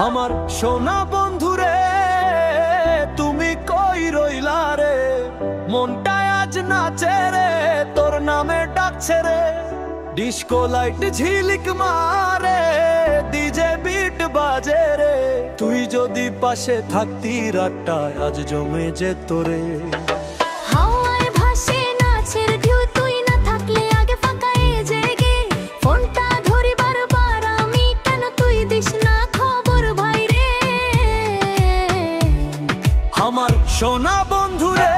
আমার সোনা বন্ধুরে তুমি কই রইলা রে, মনটা আজ নাচে রে, তোর নামে ডাকছে রে। ডিস্কো লাইট ঝিলিক মারে, ডিজে বিট বাজে রে, তুই যদি পাশে থাকতি রাতটা আজ জমে যেত রে। হাওয়ায় ভাসে নাচের ঢেউ, তুই না থাকলে আগে ফাঁকা এ জেগে ফোনটা ধরি বারবার আমি, কেন তুই দিস না খবর ভাই রে। আমার সোনা বন্ধুরে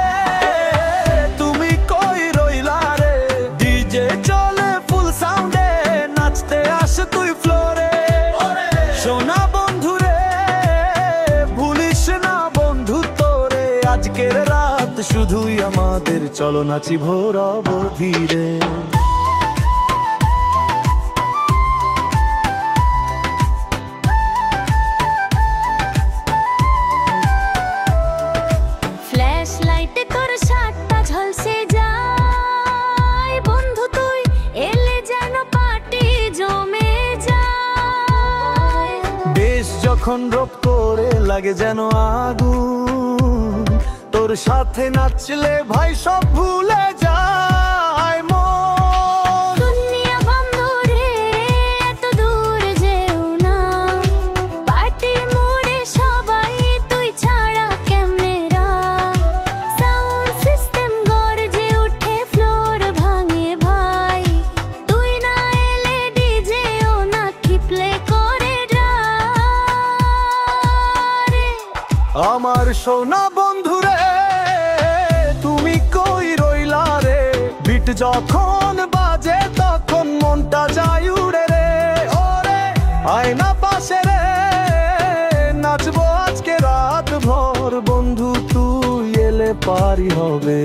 তুমি কই রইলা রে, ডিজে চলে ফুল সাউন্ডে, নাচতে আস তুই ফ্লোরে। সোনা বন্ধুরে ভুলিস না বন্ধু তোরে, আজকের রাত শুধুই আমাদের, চলো নাচি ভোর অবধিরে। ফ্ল্যাশ লাইটে তোর শার্টটা ঝলসে যায়, বন্ধু তুই এলে যেন পার্টি জমে যায়। দেশ যখন রোপ করে লাগে যেন আগুন, তোর সাথে নাচলে ভাই সব ভুলে যায় মন। দুনিয়া বন্ধু রে এত দূর যেও না, পার্টির মোড়ে সবাই তুই ছাড়া ক্যামেরা। সাউন্ড সিস্টেম গর্জে উঠে, ফ্লোর ভাঙে ভাই, তুই না এলে ডিজে ও নাকি প্লে করে ড্রারে। আমার সোনা বন্ধুরে তুমি কই রইলা রে, বিট যখন বাজে তখন মনটা যায় উড়ে রে। ওরে আয়না পাশে রে, নাচবো আজকে রাত ভর, বন্ধু তুই এলে পারি হবে।